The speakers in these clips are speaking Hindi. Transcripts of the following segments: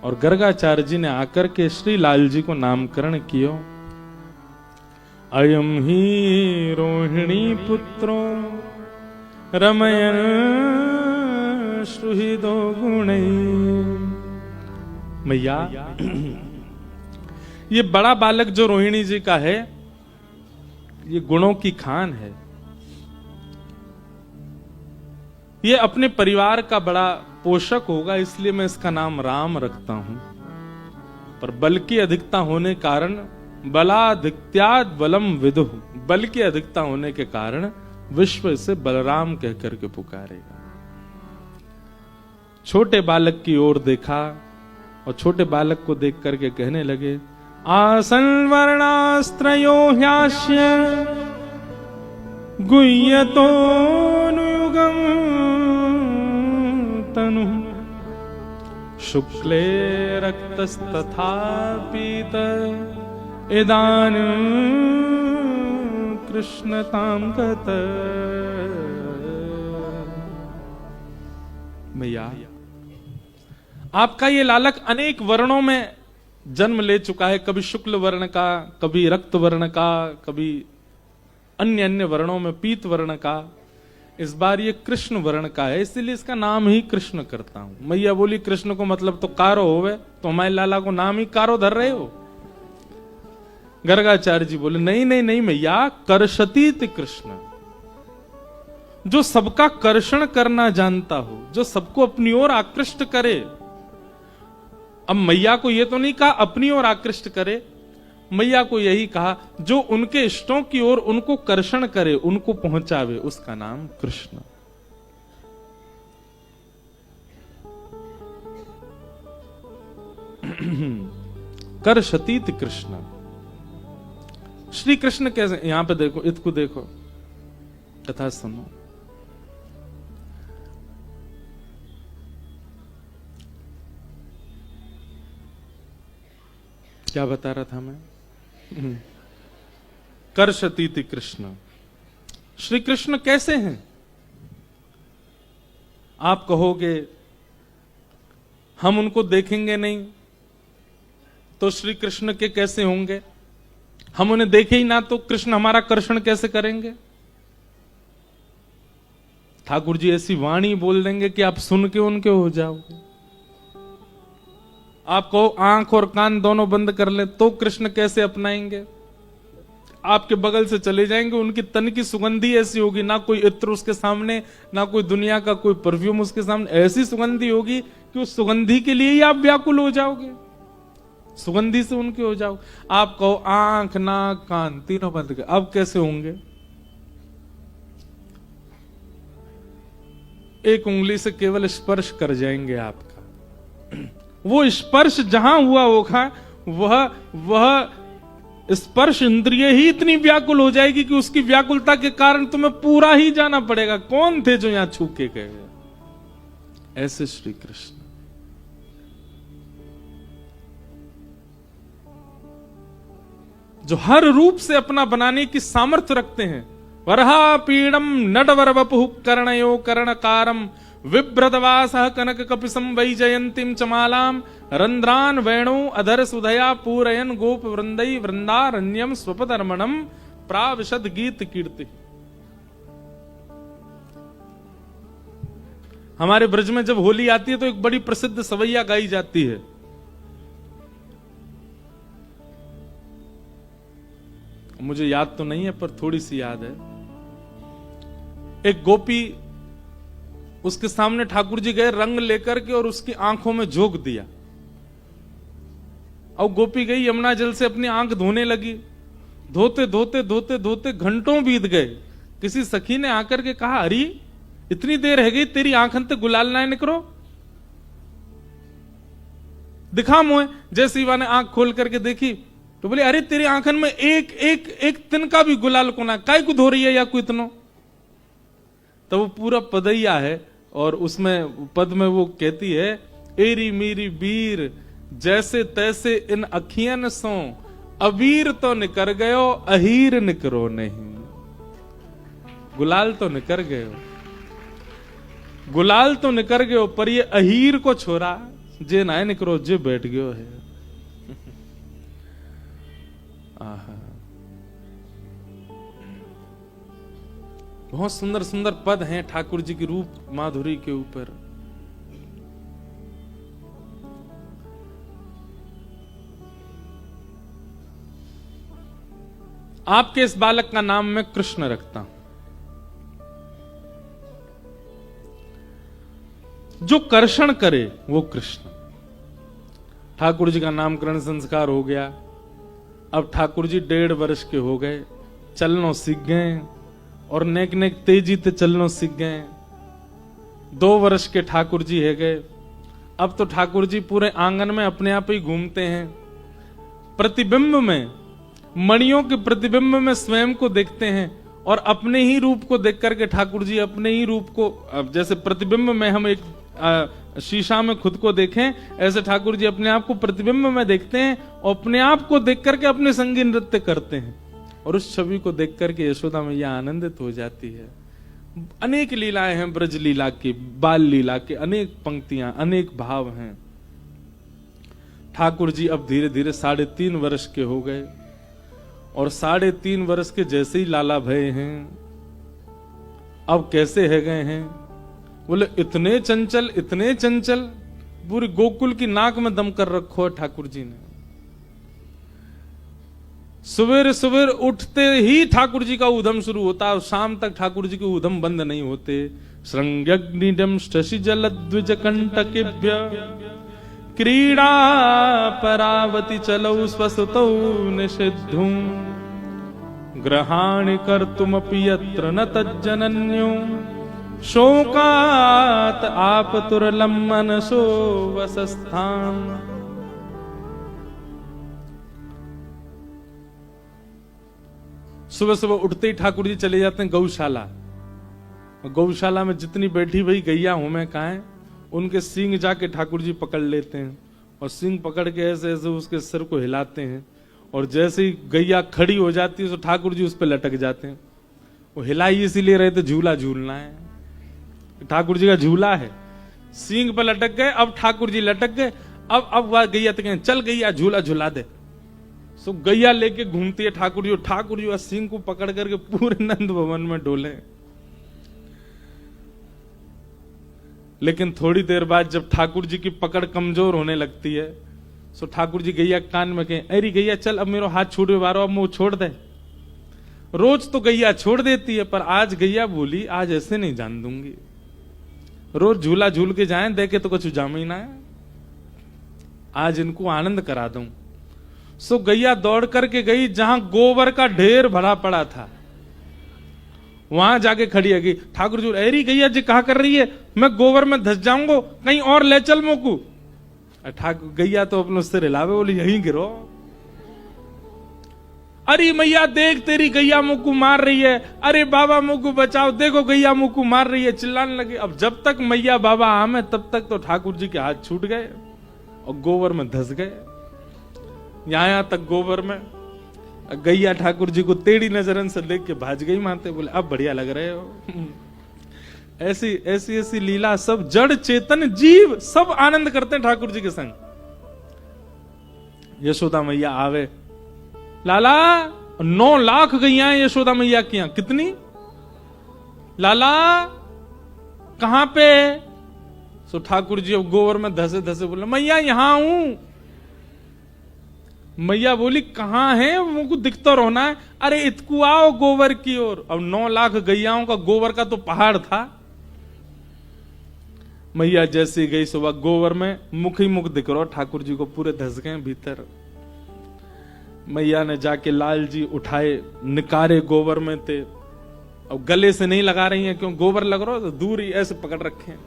और गर्गाचार्य जी ने आकर के श्री लाल जी को नामकरण कियो। अयम ही रोहिणी पुत्रो रमयन सुहृदो गुणै। मैया, ये बड़ा बालक जो रोहिणी जी का है, ये गुणों की खान है। ये अपने परिवार का बड़ा पोषक होगा, इसलिए मैं इसका नाम राम रखता हूं। पर बल की अधिकता होने कारण बलाधिक्याद बलम विदुः, बल की अधिकता होने के कारण विश्व इसे बलराम कहकर के पुकारेगा। छोटे बालक की ओर देखा और छोटे बालक को देख करके कहने लगे, आसन वर्णास्त्रयो ह्यास्य गुह्यतो नुयुगम तनु शुक्ले रक्तस्तथा पीत इदान कृष्णताम गत। मैया, आपका ये लालक अनेक वर्णों में जन्म ले चुका है, कभी शुक्ल वर्ण का, कभी रक्त वर्ण का, कभी अन्य अन्य वर्णों में पीत वर्ण का। इस बार ये कृष्ण वर्ण का है, इसलिए इसका नाम ही कृष्ण करता हूं। मैया बोली, कृष्ण को मतलब तो कारो होवे, तो हमारे लाला को नाम ही कारो धर रहे हो। गर्गाचार्य जी बोले, नहीं नहीं नहीं मैया, कर्षतीत कृष्ण, जो सबका कर्षण करना जानता हो, जो सबको अपनी ओर आकृष्ट करे। अब मैया को यह तो नहीं कहा अपनी ओर आकृष्ट करे, मैया को यही कहा जो उनके इष्टों की ओर उनको कर्षण करे, उनको पहुंचावे, उसका नाम कृष्ण। कर्षतीत कृष्ण। श्री कृष्ण कैसे, यहां पे देखो, इसको देखो, कथा सुनो। क्या बता रहा था मैं? कर्षतीति कृष्ण। श्री कृष्ण कैसे हैं? आप कहोगे हम उनको देखेंगे नहीं तो श्री कृष्ण के कैसे होंगे? हम उन्हें देखे ही ना तो कृष्ण हमारा कर्षण कैसे करेंगे? ठाकुर जी ऐसी वाणी बोल देंगे कि आप सुन के उनके हो जाओगे। आप कहो आंख और कान दोनों बंद कर ले तो कृष्ण कैसे अपनाएंगे? आपके बगल से चले जाएंगे, उनकी तन की सुगंधी ऐसी होगी, ना कोई इत्र उसके सामने, ना कोई दुनिया का कोई परफ्यूम उसके सामने, ऐसी सुगंधी होगी कि उस सुगंधी के लिए ही आप व्याकुल हो जाओगे, सुगंधी से उनके हो जाओ। आप कहो आंख नाक कान तीनों बंद कर, अब कैसे होंगे? एक उंगली से केवल स्पर्श कर जाएंगे आपका। वो स्पर्श जहां हुआ होगा वह स्पर्श इंद्रिय ही इतनी व्याकुल हो जाएगी कि उसकी व्याकुलता के कारण तुम्हें पूरा ही जाना पड़ेगा। कौन थे जो यहां छू के गए? ऐसे श्री कृष्ण। जो हर रूप से अपना बनाने की सामर्थ्य रखते हैं। वरहा पीड़म नटवर वपुः कर्णयो कर्णकारम विभ्रतवासः कनक कपिसं वैजयंतीं चमालां रंध्रान वेणु अधर सुधया पूरयन गोप वृंदै वृंदारण्यम स्वपदर्मणम प्राविशद गीत कीर्ति। हमारे ब्रज में जब होली आती है तो एक बड़ी प्रसिद्ध सवैया गाई जाती है। मुझे याद तो नहीं है पर थोड़ी सी याद है। एक गोपी, उसके सामने ठाकुर जी गए रंग लेकर के और उसकी आंखों में झोंक दिया। और गोपी गई यमुना जल से अपनी आंख धोने लगी। धोते धोते धोते धोते घंटों बीत गए। किसी सखी ने आकर के कहा, अरे इतनी देर है गई, तेरी आंखन ते गुलाल ना निकरो, दिखा मोए। जय शिवा ने आंख खोल करके देखी तो बोले, अरे तेरी आंखन में एक एक एक तिनका भी गुलाल को ना, काय को धो रही है या कोई इतनो? तो वो पूरा पदैया है और उसमें पद में वो कहती है, एरी मेरी बीर जैसे तैसे इन अखियन सो अबीर तो निकर गयो अहीर निकरो नहीं। गुलाल तो निकर गयो, गुलाल तो निकर गयो, पर ये अहीर को छोरा जे ना निकरो जे बैठ गयो है। आहा, बहुत सुंदर सुंदर पद हैं ठाकुर जी की रूप माधुरी के ऊपर। आपके इस बालक का नाम मैं कृष्ण रखता हूं। जो कर्षण करे वो कृष्ण। ठाकुर जी का नामकरण संस्कार हो गया। अब ठाकुर जी 1.5 वर्ष के हो गए, चलनो सीख गए और नेक नेक तेजी ते चलनो सीख गए। 2 वर्ष के ठाकुर जी है गए। अब तो ठाकुर जी पूरे आंगन में अपने आप ही घूमते हैं। प्रतिबिंब में, मणियों के प्रतिबिंब में स्वयं को देखते हैं और अपने ही रूप को देख करके ठाकुर जी अपने ही रूप को, अब जैसे प्रतिबिंब में हम एक शीशा में खुद को देखें, ऐसे ठाकुर जी अपने आप को प्रतिबिंब में देखते हैं और अपने आप को देख करके अपने संगी नृत्य करते हैं और उस छवि को देख करके यशोदा मैया आनंदित हो जाती है। अनेक लीलाएं हैं ब्रज लीला की, बाल लीला के अनेक पंक्तियां, अनेक भाव हैं। ठाकुर जी अब धीरे धीरे 3.5 वर्ष के हो गए और 3.5 वर्ष के जैसे ही लाला भये हैं। अब कैसे है गए हैं? बोले इतने चंचल, इतने चंचल, पूरी गोकुल की नाक में दम कर रखो है ठाकुर जी ने। सवेरे सवेरे उठते ही ठाकुर जी का उधम शुरू होता है और शाम तक ठाकुर जी के उधम बंद नहीं होते। श्रृंग्यग्निडम शशि जल द्विज कंटकेभ्य क्रीड़ा परावति चलौ स्वसुतौ निषिद्धुं ग्रहाणि कर्तुमपि यत्र न तज्जनन्यो शोकात आपतुरलं मनसो वसस्थान। सुबह सुबह उठते ही ठाकुर जी चले जाते हैं गौशाला। गौशाला में जितनी बैठी हुई गैया हूं मैं कहा, उनके सींग जाके ठाकुर जी पकड़ लेते हैं और सींग पकड़ के ऐसे ऐसे उसके सिर को हिलाते हैं और जैसे ही गैया खड़ी हो जाती है तो ठाकुर जी उस पर लटक जाते हैं। वो हिलाई इसीलिए रहे थे झूला झूलना है, ठाकुर जी का झूला है। सींग पर लटक गए, अब ठाकुर जी लटक गए। अब वह गैया तो कहें चल गैया झूला झूला दे। सो गैया लेके घूमती है ठाकुर जी सींग को पकड़ करके पूरे नंद भवन में डोले। लेकिन थोड़ी देर बाद जब ठाकुर जी की पकड़ कमजोर होने लगती है सो ठाकुर जी गैया कान में कहें, अरे गैया चल अब मेरा हाथ छूटे बारो, अब मुंह छोड़ दे। रोज तो गैया छोड़ देती है पर आज गैया बोली आज ऐसे नहीं जान दूंगी। रोज झूला झूल के जाएं, देखे तो कुछ जाम ही ना है, आज इनको आनंद करा दूं। सो गैया दौड़ करके गई जहां गोबर का ढेर भरा पड़ा था, वहां जाके खड़ी है गई। ठाकुर जी अरे गैया जी कहा कर रही है, मैं गोबर में धस जाऊंगा, कहीं और ले चल मोकू। ठाकुर गैया तो अपने सिर हिलावे, बोली यहीं गिरो। अरे मैया देख तेरी गैया मुक्कू मार रही है, अरे बाबा मुक्कू बचाओ, देखो गैया मुक्कू मार रही है, चिल्लाने लगे। अब जब तक मैया बाबा आमे तब तक तो ठाकुर जी के हाथ छूट गए और गोबर में धस गए। यहां तक गोबर में गैया ठाकुर जी को टेढ़ी नजरन से देख के भाज गई मानते, बोले अब बढ़िया लग रहे हो। ऐसी ऐसी ऐसी लीला, सब जड़ चेतन जीव सब आनंद करते हैं ठाकुर जी के संग। यशोदा मैया आवे, लाला 9 लाख गैया यशोदा मैया की। कितनी? लाला कहां पे? सो ठाकुर जी अब गोबर में धसे धसे बोले मैया यहां हूं। मैया बोली कहां है? मुझको दिखता रहना है। अरे इतकू आओ गोबर की ओर। अब 9 लाख गैयाओं का गोबर का तो पहाड़ था। मैया जैसी गई सुबह गोबर में मुख ही मुख दिख रहा ठाकुर जी को, पूरे धस गए भीतर। मैया ने जाके लाल जी उठाए, निकारे गोबर में थे। अब गले से नहीं लगा रही हैं, क्यों गोबर लग रहा हो तो दूर ही ऐसे पकड़ रखे हैं।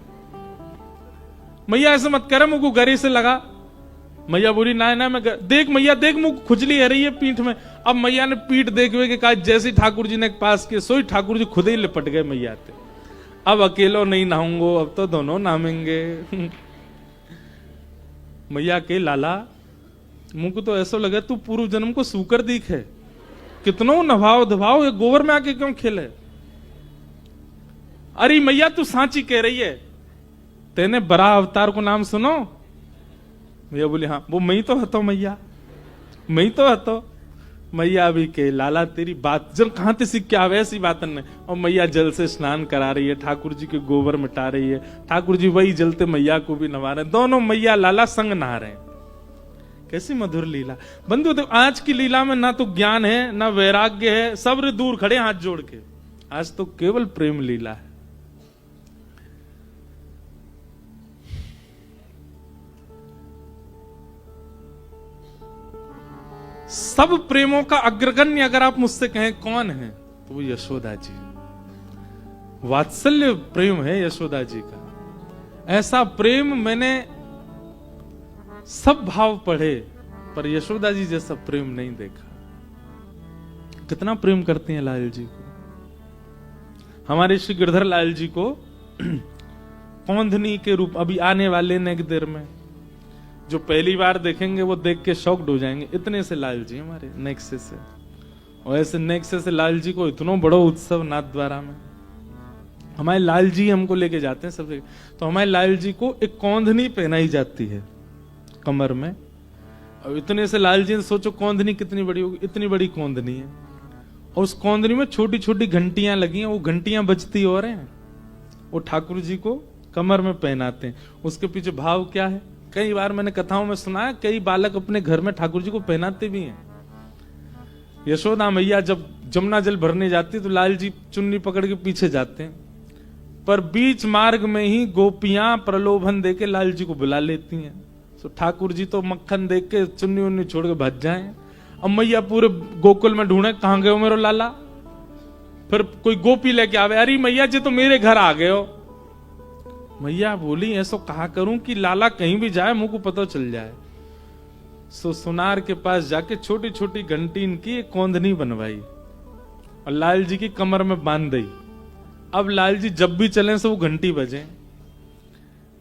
मैया ऐसे मत करे, मुझको गले से लगा। मैया बोली ना ना मैं देख मैया देख मुझ खुजली है रही है पीठ में। अब मैया ने पीठ देखे के कहा, जैसे ठाकुर जी ने पास किए सोई ठाकुर जी खुद ही लिपट गए मैया से। अब अकेलो नहीं नहाऊंगो, अब तो दोनों नहाएंगे। मैया के लाला मुझको तो ऐसा लगा तू पूर्व जन्म को सूकर दिख है, कितनों नभाव दभाव ये गोबर में आके क्यों खेले। अरे मैया तू सांची कह रही है, तेने बरा अवतार को नाम सुनो, भैया बोले हाँ, वो मई तो हतो मैया, मई तो हतो मैया भी के लाला तेरी बात जब कहां ते सीख के आवे ऐसी बात ने। और मैया जल से स्नान करा रही है, ठाकुर जी के गोबर मिटा रही है, ठाकुर जी वही जलते मैया को भी नवा रहे, दोनों मैया लाला संग नहा रहे हैं। कैसी मधुर लीला बंधु। तो आज की लीला में ना तो ज्ञान है ना वैराग्य है, सब्र दूर खड़े हाथ जोड़ के, आज तो केवल प्रेम लीला है। सब प्रेमों का अग्रगण्य अगर आप मुझसे कहें कौन है, तो वो यशोदा जी। वात्सल्य प्रेम है यशोदा जी का। ऐसा प्रेम मैंने सब भाव पढ़े, पर यशोदा जी जैसा प्रेम नहीं देखा। कितना प्रेम करती हैं लाल जी को। हमारे श्री गिरधर लाल जी को कौंधनी के रूप अभी आने वाले नेक देर में, जो पहली बार देखेंगे वो देख के शॉक्ड हो जाएंगे, इतने से लाल जी हमारे नेक्से से। और ऐसे नेक्से से लाल जी को इतना बड़ा उत्सव नाथ द्वारा में, हमारे लाल जी हमको लेके जाते हैं सब जगह। तो हमारे लाल जी को एक कौंधनी पहनाई जाती है कमर में। अब इतने से लाल जी ने सोचो कौंधनी कितनी बड़ी होगी, इतनी बड़ी कौंधनी है। और उस कौंधनी में छोटी छोटी घंटियां लगी हैं, वो घंटियां बजती और हैं, वो ठाकुर जी को कमर में पहनाते हैं। उसके पीछे भाव क्या है, कई बार मैंने कथाओं में सुना है, कई बालक अपने घर में ठाकुर जी को पहनाते भी हैं। यशोदा मैया जब जमुना जल भरने जाती तो लाल जी चुन्नी पकड़ के पीछे जाते हैं, पर बीच मार्ग में ही गोपियां प्रलोभन देके लाल जी को बुला लेती हैं। तो ठाकुर जी तो मक्खन देख के चुन्नी उन्नी छोड़ के भज जाए। अब मैया पूरे गोकुल में ढूंढे कहां गए हो मेरो लाला। फिर कोई गोपी लेके आवे, अरे मैया जी तो मेरे घर आ गए हो। मैया बोली ऐसा कहा करूं कि लाला कहीं भी जाए मुझको पता चल जाए। सो सुनार के पास जाके छोटी छोटी घंटी इनकी एक कौंधनी बनवाई और लाल जी की कमर में बांध दी। अब लाल जी जब भी चले से वो घंटी बजे।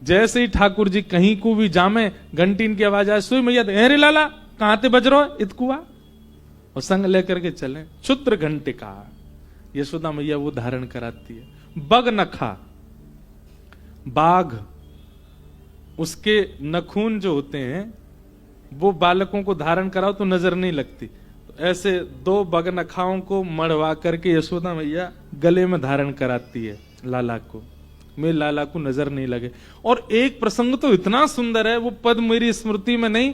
जैसे ही ठाकुर जी कहीं को भी जामे, घंटी इनकी आवाज आए, सुई मैया अरे लाला कहां ते बज रहो इतकुआ, और संग लेकर के चले। क्षुद्र घंटिका यशोदा मैया वो धारण कराती है। बग नखा, बाघ उसके नखून जो होते हैं वो बालकों को धारण कराओ तो नजर नहीं लगती, तो ऐसे दो बग नखाओं को मड़वा करके यशोदा मैया गले में धारण कराती है लाला को, मेरे लाला को नजर नहीं लगे। और एक प्रसंग तो इतना सुंदर है, वो पद मेरी स्मृति में नहीं।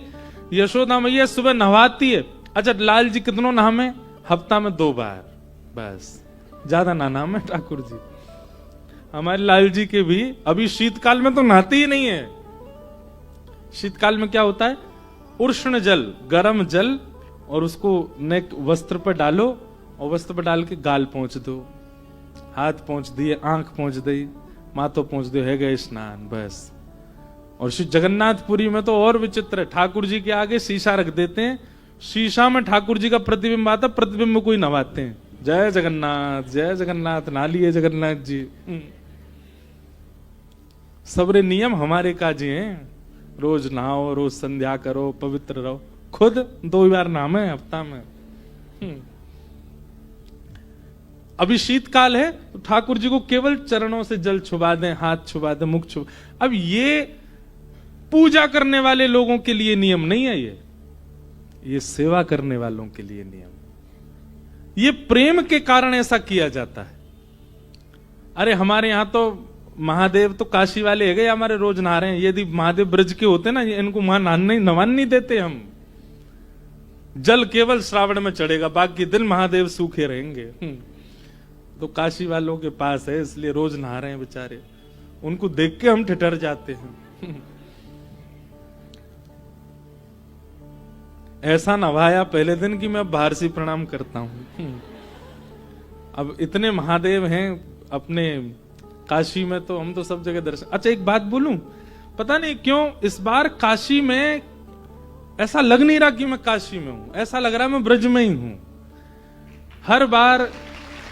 यशोदा मैया सुबह नहवाती है। अच्छा लाल जी कितनों नहामे, हफ्ता में 2 बार बस, ज्यादा ना नहामे ठाकुर जी। हमारे लाल जी के भी अभी शीतकाल में तो नहाते ही नहीं है। शीतकाल में क्या होता है, उष्ण जल, गर्म जल, और उसको नेक वस्त्र पर डालो और वस्त्र पर डाल के गाल पहुंच दो, हाथ पहुंच दिए, आंख पहुंच दी, माथो पहुंच दो, है गए स्नान बस। और श्री जगन्नाथपुरी में तो और विचित्र है, ठाकुर जी के आगे शीशा रख देते हैं, शीशा में ठाकुर जी का प्रतिबिंब आता, प्रतिबिंब को ही नवाते हैं, जय जगन्नाथ ना लिए जगन्नाथ जी। सबरे नियम हमारे काजी हैं, रोज नहाओ, रोज संध्या करो, पवित्र रहो। खुद 2 बार नहामे हफ्ता में। अभी शीतकाल है तो ठाकुर जी को केवल चरणों से जल छुबा दें, हाथ छुबा दें, मुख छुबा। अब ये पूजा करने वाले लोगों के लिए नियम नहीं है, ये सेवा करने वालों के लिए नियम। ये प्रेम के कारण ऐसा किया जाता है। अरे हमारे यहां तो महादेव तो काशी वाले है गए, हमारे रोज नहा रहे हैं। यदि महादेव ब्रज के होते ना, इनको वहां नहान नहीं देते हम। जल केवल श्रावण में चढ़ेगा, बाकी दिन महादेव सूखे रहेंगे। तो काशी वालों के पास है इसलिए रोज नहा रहे हैं बेचारे, उनको देख के हम ठिठर जाते हैं। ऐसा नवाया पहले दिन कि मैं बाहर से प्रणाम करता हूं। अब इतने महादेव हैं अपने काशी में, तो हम तो सब जगह दर्शन। अच्छा एक बात बोलूं, पता नहीं क्यों इस बार काशी में ऐसा लग नहीं रहा कि मैं काशी में हूं, ऐसा लग रहा मैं ब्रज में ही हूं। हर बार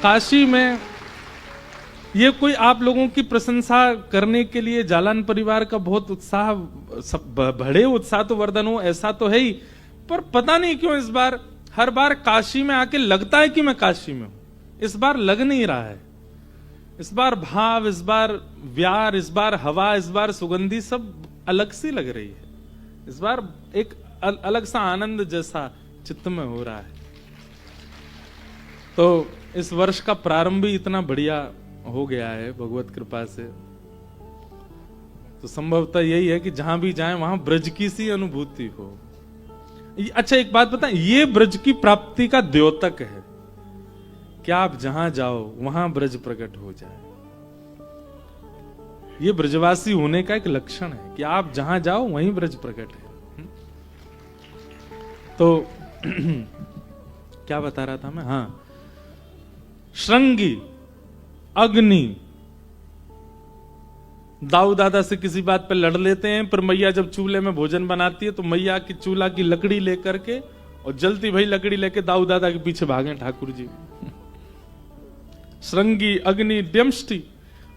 काशी में ये कोई आप लोगों की प्रशंसा करने के लिए जालान परिवार का बहुत उत्साह, बड़े उत्साह तो वर्धन हो ऐसा तो है ही, पर पता नहीं क्यों इस बार हर बार काशी में आके लगता है कि मैं काशी में हूं, इस बार लग नहीं रहा है। इस बार भाव, इस बार व्यार, इस बार हवा, इस बार सुगंधी सब अलग सी लग रही है। इस बार एक अलग सा आनंद जैसा चित्त में हो रहा है। तो इस वर्ष का प्रारंभ भी इतना बढ़िया हो गया है भगवत कृपा से। तो संभवतः यही है कि जहां भी जाएं वहां ब्रज की सी अनुभूति हो। अच्छा एक बात बताएं, ये ब्रज की प्राप्ति का द्योतक है कि आप जहां जाओ वहां ब्रज प्रकट हो जाए। ये ब्रजवासी होने का एक लक्षण है कि आप जहां जाओ वहीं ब्रज प्रकट है। तो क्या बता रहा था मैं? हाँ, श्रृंगी, अग्नि, दाऊ दादा से किसी बात पे लड़ लेते हैं, पर मैया जब चूल्हे में भोजन बनाती है तो मैया की चूल्हा की लकड़ी लेकर के और जलती भाई लकड़ी लेके दाऊ दादा के पीछे भागे ठाकुर जी। श्रृंगी, अग्नि, द्यमष्टि।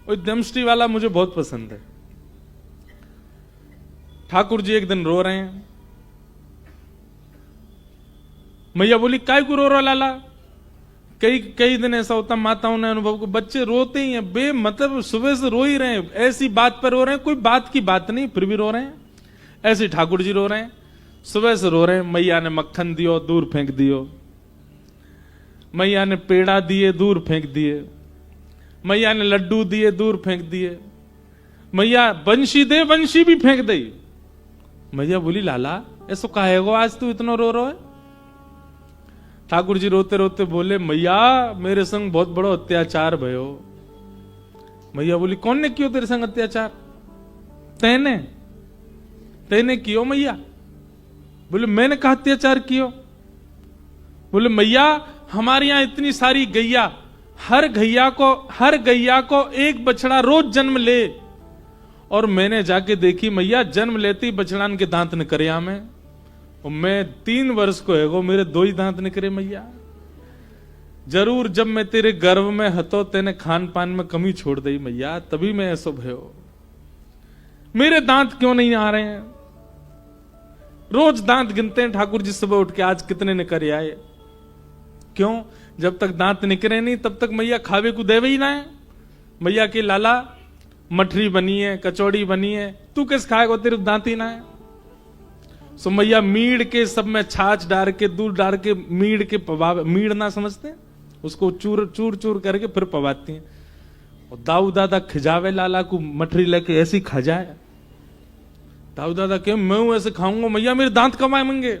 और द्यमष्टि वाला मुझे बहुत पसंद है। ठाकुर जी एक दिन रो रहे हैं, मैया बोली काय को रो रहा लाला? कई दिन ऐसा होता माताओं ने अनुभव को, बच्चे रोते ही हैं बेमतलब, सुबह से रो ही रहे हैं, ऐसी बात पर रो रहे हैं, कोई बात की बात नहीं फिर भी रो रहे हैं। ऐसे ठाकुर जी रो रहे हैं, सुबह से रो रहे हैं। मैया ने मक्खन दियो दूर फेंक दियो, मैया ने पेड़ा दिए दूर फेंक दिए, मैया ने लड्डू दिए दूर फेंक दिए, मैया बंशी दे बंशी भी फेंक दी। मैया बोली लाला ऐसो काहे गो आज तू इतना रो रहा है? ठाकुर जी रोते रोते बोले मैया मेरे संग बहुत बड़ो अत्याचार भयो। मैया बोली कौन ने कियो तेरे संग अत्याचार? तेने कियो मैया? बोले मैंने कहा अत्याचार कियो? बोले मैया हमारे यहां इतनी सारी गैया, हर गैया को एक बछड़ा रोज जन्म ले, और मैंने जाके देखी मैया जन्म लेती बछड़ान के दांत निकरिया में, और मैं 3 वर्ष को है मेरे 2 ही दांत निकरे मैया। जरूर जब मैं तेरे गर्भ में हतो तेने खान पान में कमी छोड़ दी मैया, तभी मैं ऐसो भयो। मेरे दांत क्यों नहीं आ रहे हैं? रोज दांत गिनते हैं ठाकुर जी सुबह उठ के, आज कितने निकरे आए। क्यों? जब तक दांत निकरे नहीं तब तक मैया खावे को देवे ही ना है। मैया के लाला मठरी बनी है, कचौड़ी बनी है, तू किस खाएगा, तेरे दांत ही ना है। सो मैया मीड़ के सब में छाछ डाल के दूध डाल के मीड़ के पवावे, मीड़ ना समझते उसको चूर चूर चूर करके फिर पवाती हैं। और दाऊ दादा खिजावे लाला को मठरी लेके ऐसी खा जाए। दाऊ दादा क्यों मैं ऐसे खाऊंगा मैया, मेरे दांत कब आएंगे?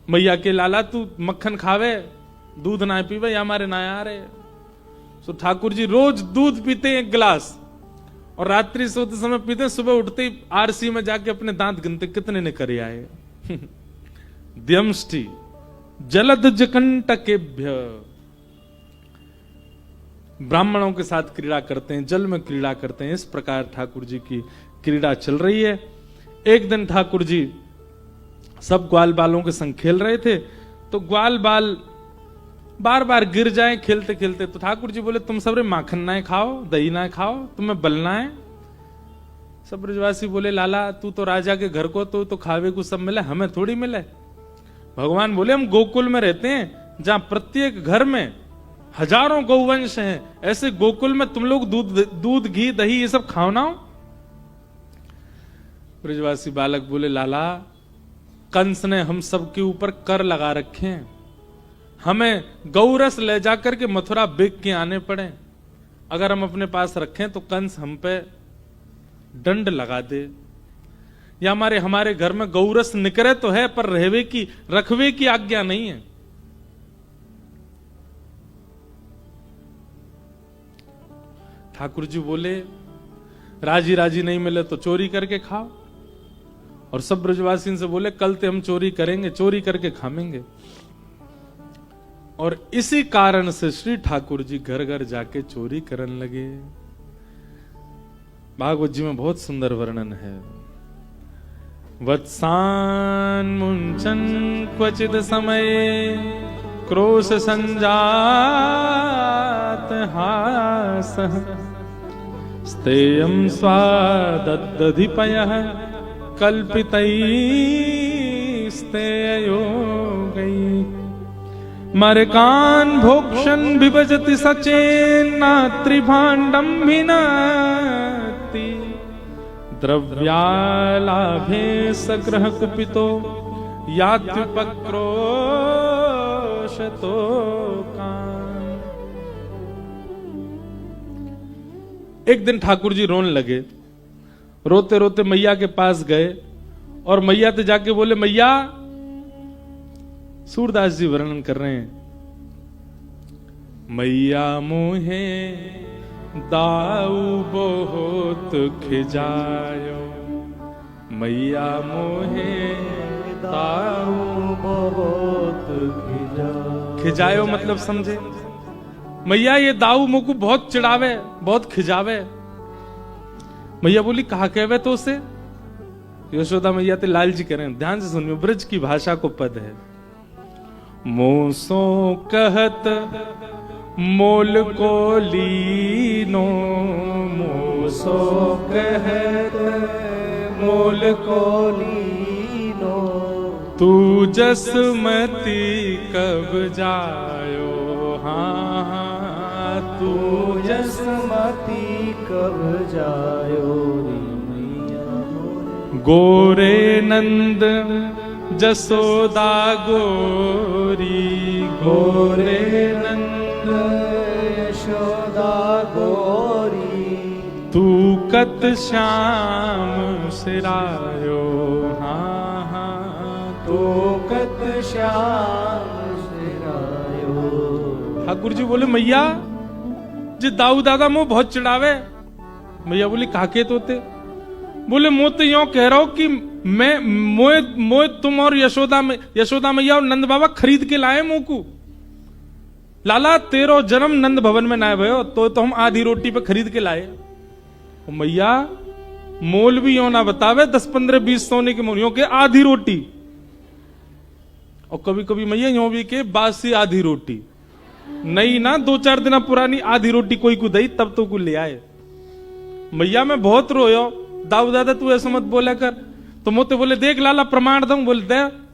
मैया के लाला तू मक्खन खावे दूध ना पीवे या हमारे ना आ रहे। सो ठाकुर जी रोज दूध पीते हैं 1 गिलास, और रात्रि सोते समय पीते हैं, सुबह उठते ही आरसी में जाके अपने दांत गिनते कितने ने करे आए। द्यमष्टि जलद जकंटकेभ्य, ब्राह्मणों के साथ क्रीड़ा करते हैं, जल में क्रीड़ा करते हैं। इस प्रकार ठाकुर जी की क्रीड़ा चल रही है। एक दिन ठाकुर जी सब ग्वाल बालों के संग खेल रहे थे, तो ग्वाल बाल बार बार गिर जाए खेलते खेलते। तो ठाकुर जी बोले तुम सबरे माखन ना खाओ, दही ना खाओ, तुम्हें बलना है। सब ब्रजवासी बोले लाला तू तो राजा के घर को तो खावे को सब मिले, हमें थोड़ी मिले। भगवान बोले हम गोकुल में रहते हैं जहां प्रत्येक घर में हजारों गौवंश हैं, ऐसे गोकुल में तुम लोग दूध घी दही ये सब खाओ ना। ब्रजवासी बालक बोले लाला कंस ने हम सब के ऊपर कर लगा रखे हैं, हमें गौरस ले जाकर के मथुरा बेच के आने पड़े। अगर हम अपने पास रखें तो कंस हम पे दंड लगा दे, या हमारे घर में गौरस निकरे तो है पर रखवे की आज्ञा नहीं है। ठाकुर जी बोले राजी राजी नहीं मिले तो चोरी करके खाओ, और सब ब्रजवासी से बोले कल ते हम चोरी करेंगे, चोरी करके खाएंगे। और इसी कारण से श्री ठाकुर जी घर घर जाके चोरी करने लगे। भागवत जी में बहुत सुंदर वर्णन है। वत्सान मुंचन क्वचित समय क्रोश संजात हास स्तेयं स्वादधिपयः कल्पितैस्तेयो गई मरकान भोक्षण विभजति सचेन्ना त्रिभाण्डं भिन्नति द्रव्यालाभे सग्रह कुपितो यात्युपक्रोशतो कान। एक दिन ठाकुर जी रोने लगे, रोते रोते मैया के पास गए और मैया से जाके बोले, मैया, सूरदास जी वर्णन कर रहे हैं, मैया मोहे दाऊ बहुत खिजायो, मैया मोहे दाऊ बहुत खिजायो मतलब समझे, मैया ये दाऊ मुझको बहुत चिढ़ावे, बहुत खिजावे। मैया बोली, कहा कहवे तो उसे? यशोदा मैया ते लाल जी करें, ध्यान से सुनियो, ब्रज की भाषा को पद है। मोसो कहत मोल को लीनो, मोसो कहत मोल को लीनो, तू जसमती कब जायो, हाँ तू जसमती कब जायो। गोरे नंद जसोदा गोरी, गोरे नंद यशोदा गोरी, तू कत श्याम सिरायो, हाँ हाँ तू कत श्याम सिरायो। ठाकुर जी बोले, मैया जी दाऊ दादा मुँह बहुत चिढ़ावे। मैया बोली, काके तोते? बोले, मुँह तो यो कह रहा हूं कि मैं मोए तुम और यशोदा मैया और नंद बाबा खरीद के लाए मुंह को। लाला तेरो जन्म नंद भवन में ना भयो तो हम आधी रोटी पे खरीद के लाए। मैया मोल भी यो ना बतावे, 10 15 20 सोने के मोलियों के आधी रोटी, और कभी कभी मैया यो भी के बासी आधी रोटी नहीं ना, 2-4 दिन पुरानी आधी रोटी कोई को दई तब तो को ले आए। मैया मैं बहुत रोयो, दाऊ दादा तू ऐसा मत बोला कर। तो मोते बोले, देख लाला प्रमाण दूं। बोले, दे।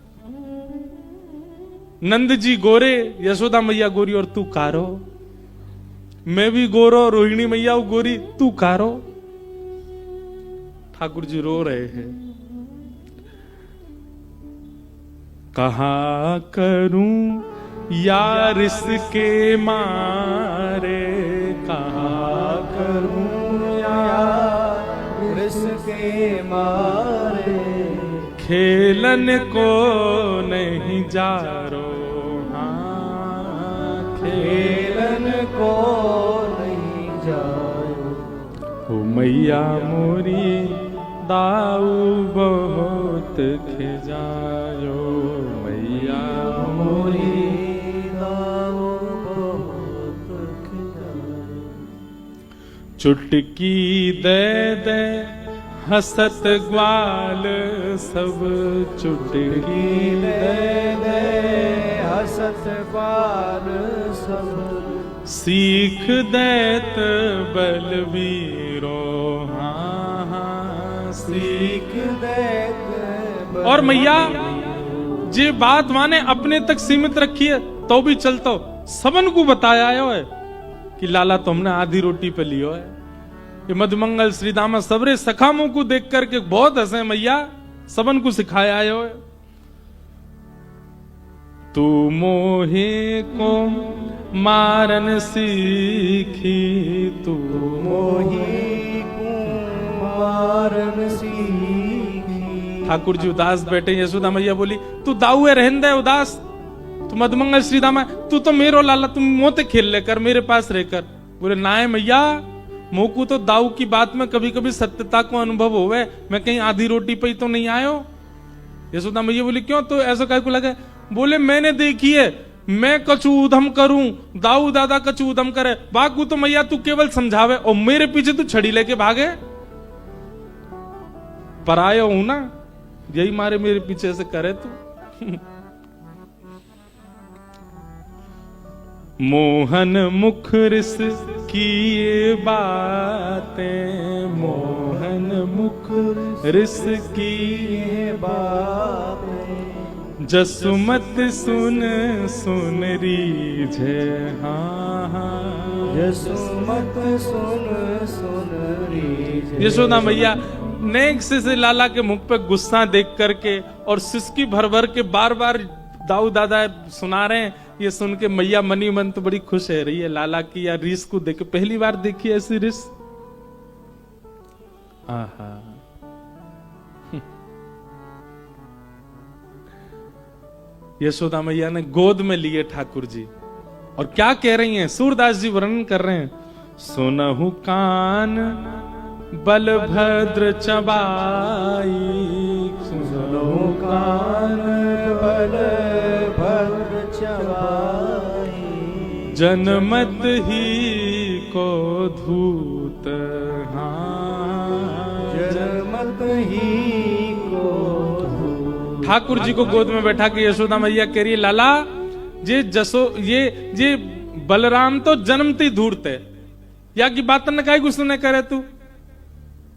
नंद जी गोरे, यशोदा मैया गोरी और तू कारो, मैं भी गोरो, रोहिणी मैया गोरी, तू कारो। ठाकुर जी रो रहे हैं। कहा करूं यार इसके मारे, कहा करूं यार इसके मारे, खेलन को नहीं जारो, हाँ खेलन को नहीं जारो। ओ मैया मोरी दाऊ बहुत खिजायो, मैया मोरी दाऊ बहुत खिजायो। चुटकी दे दे हसत ग्वाल सब, चुटकी दे दे हसत ग्वाल सब, सीख देत बलवीरो, हाँ हाँ सीख देत। और मैया जे बात माने अपने तक सीमित रखी है तो भी चलता, सबन को बताया है कि लाला तुमने आधी रोटी पे लियो है। ये मधुमंगल श्री दामा सबरे सखामों को देख करके बहुत हंसे, मैया सबन को सिखाया है। तू मोहे को मारन सीखी, तू मोहे को मारन सीखी। ठाकुर जी उदास बैठे। यशोदा मैया बोली, तू दाऊ है, रहन दे उदास, तू मधुमंगल श्री दामा, तू तो मेरो लाला, तुम मोते खेल लेकर मेरे पास रहकर। बोले, ना है मैया, मोकू तो दाऊ की बात में कभी कभी सत्यता को अनुभव होवे, मैं कहीं आधी रोटी पे ही तो नहीं आयो। यशोदा मैया बोली, क्यों तो ऐसा काय को लगे? बोले, मैंने देखी है, मैं कछु उधम करूं, दाऊ दादा कछु उधम करे, बाकू तो मैया तू केवल समझावे और मेरे पीछे तू छड़ी लेके भागे। परायो हूं ना, यही मारे मेरे पीछे से करे तू। मोहन मुख रिस की ये बातें, मोहन मुख रिस की ये बातें, जसुमत सुन सुन रीझे, हाँ हाँ जसुमत सुन सुन रीझे। यशोदा मैया नेक से लाला के मुख पे गुस्सा देख करके और सिसकी भर भर के बार बार दाऊ दादा सुना रहे हैं। ये सुन के मैया मनी मन तो बड़ी खुश है रही है लाला की या रीस को देख के। पहली बार देखी ऐसी रीस। आहा, यशोदा मैया ने गोद में लिए ठाकुर जी और क्या कह रही हैं, सूरदास जी वर्णन कर रहे हैं। सुनहु कान बलभद्र चबाई, सुनहु कान बलभद्र चबाई, जनमत ही को धूत, जनमत ही को धूत। ठाकुर जी को गोद में बैठा के यशोदा मैया कह रही है, लाला ये बलराम तो जन्मती धूर्त है, या की बातन ने काई गुस्सा करे तू,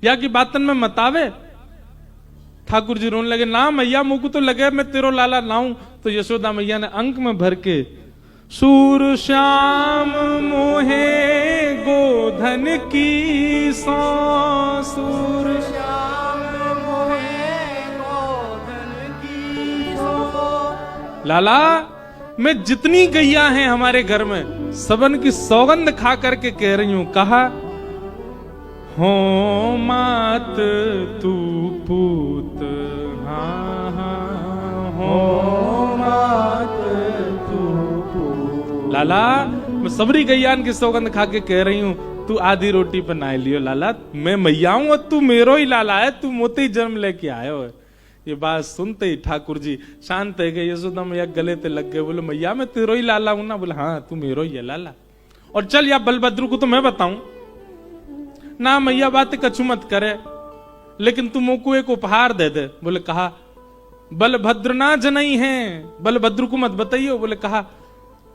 या की बातन में मतावे। ठाकुर जी रोने लगे, ना मैया मुझको तो लगे मैं तेरो लाला नाऊं। तो यशोदा मैया ने अंक में भर के, सूर श्याम मोहे गोधन की सौ, सूर श्याम मोहे गोधन की सौ। लाला मैं जितनी गैया हैं हमारे घर में सबन की सौगंध खा करके कह रही हूं, कहा हो मात तू पूत, हाँ हाँ हो मात तू पूत। लाला मैं सबरी गैयान की सौगंध खा के कह रही हूं, तू आधी रोटी पर ना लियो लाला, मैं मैया हूं और तू मेरो ही लाला है, तू मोते ही जन्म लेके आयो है। ये बात सुनते ही ठाकुर जी शांत है गए। यशोदा मैया गले ते लग गए, बोले मैया मैं तेरो ही लाला हूं ना। बोले हाँ तू मेरो ही है लाला। और चल या बलभद्र को तो मैं बताऊं ना, मैया बात कछु मत करे, लेकिन तुम को एक उपहार दे दे। बोले कहा, बलभद्र ना जनई है, बलभद्र को मत बताइयो। बोले कहा,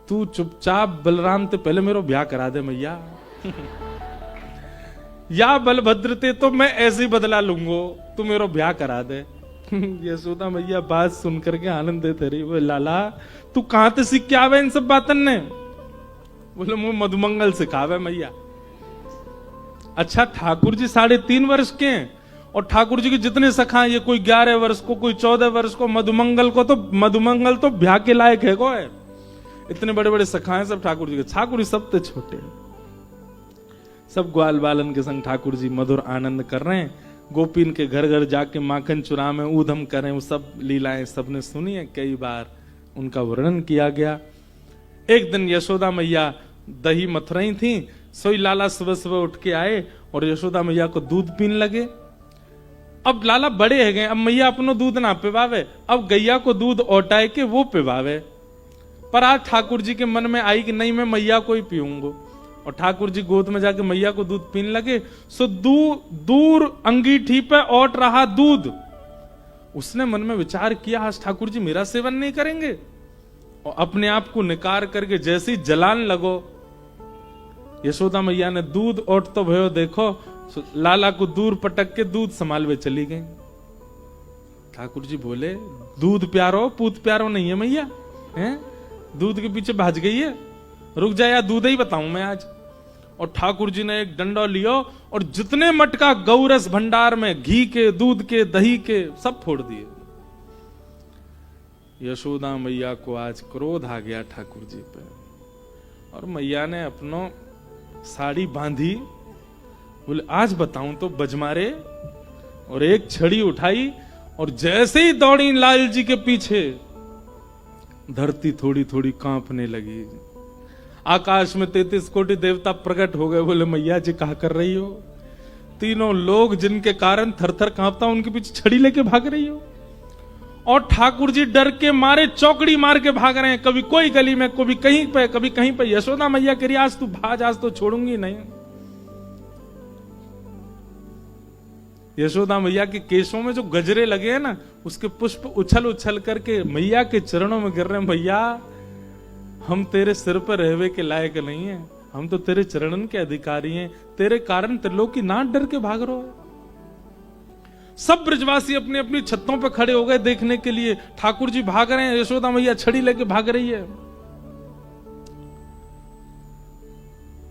तू चुपचाप बलराम ते पहले मेरो ब्याह करा दे मैया। या बलभद्र ते तो मैं ऐसे ही बदला लूंगो, तू मेरो ब्याह करा दे। यशोदा मैया बात सुन करके आनंद देते रही। बोले लाला तू कहां ते सीख के आवे इन सब बातन ने। बोले मुझे मधुमंगल सिखावे मैया। अच्छा ठाकुर जी 3.5 वर्ष के हैं और ठाकुर जी के जितने सखा ये कोई 11 वर्ष को, कोई 14 वर्ष को। मधुमंगल तो ब्याह के लायक है को है। इतने बड़े बड़े सखाएं सब ठाकुर जी के। ठाकुर जी सब तो छोटे हैं, सब ग्वाल बालन के संग ठाकुर जी मधुर आनंद कर रहे हैं। गोपीन के घर घर जाके माखन चुरा में ऊधम करें, वो सब लीलाएं सबने सुनी है, कई बार उनका वर्णन किया गया। एक दिन यशोदा मैया दही मथ रही थी, सोई लाला सुबह सुबह उठ के आए और यशोदा मैया को दूध पीने लगे। अब लाला बड़े है गए, अब मैया अपनो दूध ना पिवावे, अब गैया को दूध औटाए के वो पिवावे। पर आज ठाकुर जी के मन में आई कि नहीं मैं मैया को ही पीऊंगो, और ठाकुर जी गोद में जाके मैया को दूध पीने लगे। सो दूर अंगीठी पे औट रहा दूध। उसने मन में विचार किया, आज ठाकुर जी मेरा सेवन नहीं करेंगे, और अपने आप को निकार करके जैसी जलान लगो। यशोदा मैया ने दूध औट तो भयो देखो, लाला को दूर पटक के दूध संभालवे चली गई। ठाकुर जी बोले, दूध प्यारो पूत प्यारो नहीं है मैया, हैं दूध के पीछे भाज गई है, रुक जा या दूध ही बताऊं मैं आज। और ठाकुर जी ने एक डंडा लियो और जितने मटका गौरस भंडार में घी के, दूध के, दही के सब फोड़ दिए। यशोदा मैया को आज क्रोध आ गया ठाकुर जी पे, और मैया ने अपनो साड़ी बांधी। बोले आज बताऊं तो बजमारे, और एक छड़ी उठाई और जैसे ही दौड़ी लाल जी के पीछे, धरती थोड़ी थोड़ी कांपने लगी। आकाश में 33 कोटि देवता प्रकट हो गए। बोले मैया जी क्या कर रही हो? तीनों लोग जिनके कारण थर थर कांपता उनके पीछे छड़ी लेके भाग रही हो। और ठाकुर जी डर के मारे चौकड़ी मार के भाग रहे हैं, कभी कोई गली में, कभी कहीं पे, कभी कहीं पे। यशोदा मैया कह रही आज तू भाज, आज तो छोड़ूंगी नहीं। यशोदा मैया के केशों में जो गजरे लगे हैं ना, उसके पुष्प उछल उछल करके मैया के चरणों में गिर रहे हैं। मैया हम तेरे सिर पर रहवे के लायक नहीं है, हम तो तेरे चरणन के अधिकारी हैं, तेरे कारण त्रिलोकी नाथ डर के भाग रहे हो। सब ब्रजवासी अपनी अपनी छतों पर खड़े हो गए देखने के लिए, ठाकुर जी भाग रहे हैं, यशोदा मैया छड़ी लेके भाग रही है।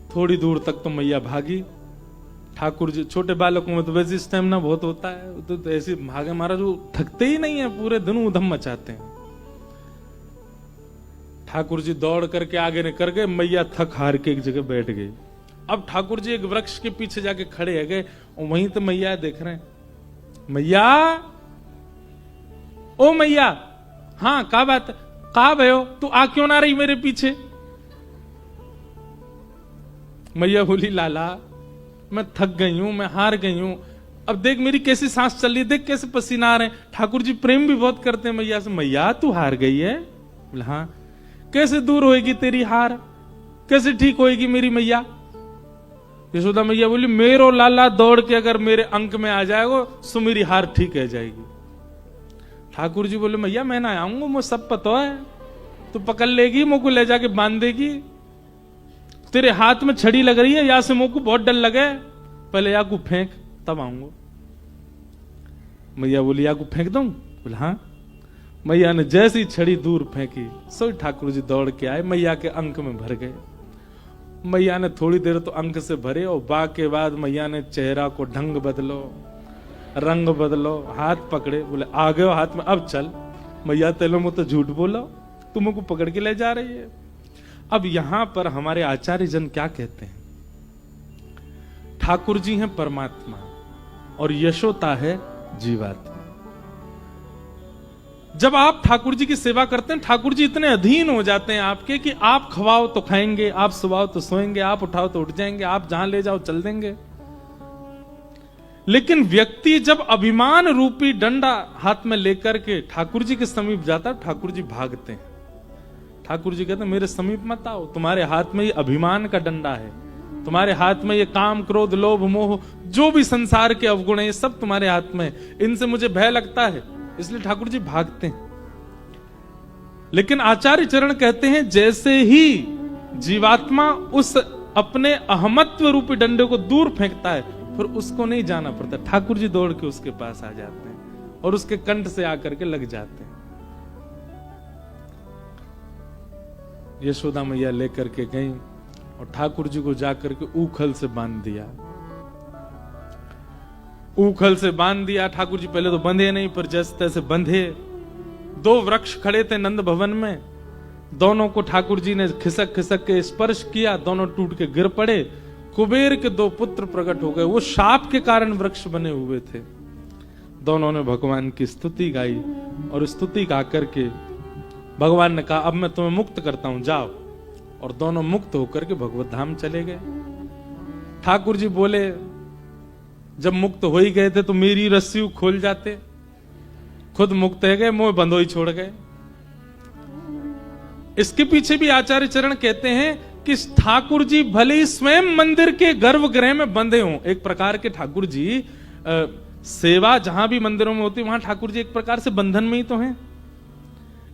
थोड़ी दूर तक तो मैया भागी, ठाकुर जी, छोटे बालकों में तो वैसे स्टेमिना बहुत होता है, तो ऐसे भागे महाराज वो थकते ही नहीं है, पूरे दिन उधम मचाते हैं। ठाकुर जी दौड़ करके आगे निकल गए, मैया थक हार के एक जगह बैठ गई। अब ठाकुर जी एक वृक्ष के पीछे जाके खड़े है गए, और वहीं तो मैया देख रहे हैं। मैया, ओ मैया, हाँ का बात, कहा भयो, तू आ क्यों ना रही मेरे पीछे? मैया बोली, लाला मैं थक गई हूं, मैं हार गई हूं, अब देख मेरी कैसी सांस चल रही है, देख कैसे पसीना आ रहे हैं। ठाकुर जी प्रेम भी बहुत करते हैं मैया से। मैया तू हार गई है? बोले हाँ। कैसे दूर होएगी तेरी हार, कैसे ठीक होएगी मेरी मैया? यशोदा मैया बोली, मेरो लाला दौड़ के अगर मेरे अंक में आ जाएगा तो मेरी हार ठीक है जाएगी। ठाकुर जी बोले, मैया मैं ना आऊंगा, मुझे सब पता है, तू पकड़ लेगी, मुझको ले जाके बांध देगी, तेरे हाथ में छड़ी लग रही है, या से मुझको बहुत डर लगे, पहले या को फेंक तब आऊंगा। मैया बोली, या को फेंक दूं? बोले हाँ। मैया ने जैसी छड़ी दूर फेंकी, सो ठाकुर जी दौड़ के आए, मैया के अंक में भर गए। मैया ने थोड़ी देर तो अंक से भरे, और बा के बाद मैया ने चेहरा को ढंग बदलो, रंग बदलो, हाथ पकड़े, बोले आ गए हाथ में, अब चल। मैया तेलो में तो झूठ बोलो, तुमको पकड़ के ले जा रही है। अब यहां पर हमारे आचार्य जन क्या कहते हैं? ठाकुर जी हैं परमात्मा और यशोदा है जीवात्मा। जब आप ठाकुर जी की सेवा करते हैं, ठाकुर जी इतने अधीन हो जाते हैं आपके कि आप खवाओ तो खाएंगे, आप सुवाओ तो सोएंगे, आप उठाओ तो उठ जाएंगे, आप जहां ले जाओ चल देंगे। लेकिन व्यक्ति जब अभिमान रूपी डंडा हाथ में लेकर के ठाकुर जी के समीप जाता है, ठाकुर जी भागते हैं। ठाकुर जी कहते हैं, मेरे समीप मत आओ, तुम्हारे हाथ में ये अभिमान का डंडा है, तुम्हारे हाथ में ये काम क्रोध लोभ मोह जो भी संसार के अवगुण है, ये सब तुम्हारे हाथ में, इनसे मुझे भय लगता है, इसलिए ठाकुर जी भागते हैं। लेकिन आचार्य चरण कहते हैं, जैसे ही जीवात्मा उस अपने अहमत्व रूपी डंडे को दूर फेंकता है, फिर उसको नहीं जाना पड़ता, ठाकुर जी दौड़ के उसके पास आ जाते हैं और उसके कंठ से आकर के लग जाते हैं। यशोदा मैया लेकर के गई और ठाकुर जी को जाकर के ऊखल से बांध दिया। ऊखल से बांध दिया। ठाकुर जी पहले तो बंधे नहीं, पर जैसे तैसे बंधे। दो वृक्ष खड़े थे नंद भवन में, दोनों को ठाकुर जी ने खिसक खिसक के स्पर्श किया, दोनों टूट के गिर पड़े। कुबेर के दो पुत्र प्रकट हो गए, वो शाप के कारण वृक्ष बने हुए थे। दोनों ने भगवान की स्तुति गाई और स्तुति गा करके भगवान ने कहा, अब मैं तुम्हें मुक्त करता हूं, जाओ। और दोनों मुक्त होकर के भगवत धाम चले गए। ठाकुर जी बोले, जब मुक्त हो ही गए थे तो मेरी रस्सी खोल जाते, खुद मुक्त है गए, मोह बंधोई छोड़ गए। इसके पीछे भी आचार्य चरण कहते हैं कि ठाकुर जी भले ही स्वयं मंदिर के गर्भगृह में बंधे हों, एक प्रकार के ठाकुर जी सेवा जहां भी मंदिरों में होती है, वहां ठाकुर जी एक प्रकार से बंधन में ही तो हैं।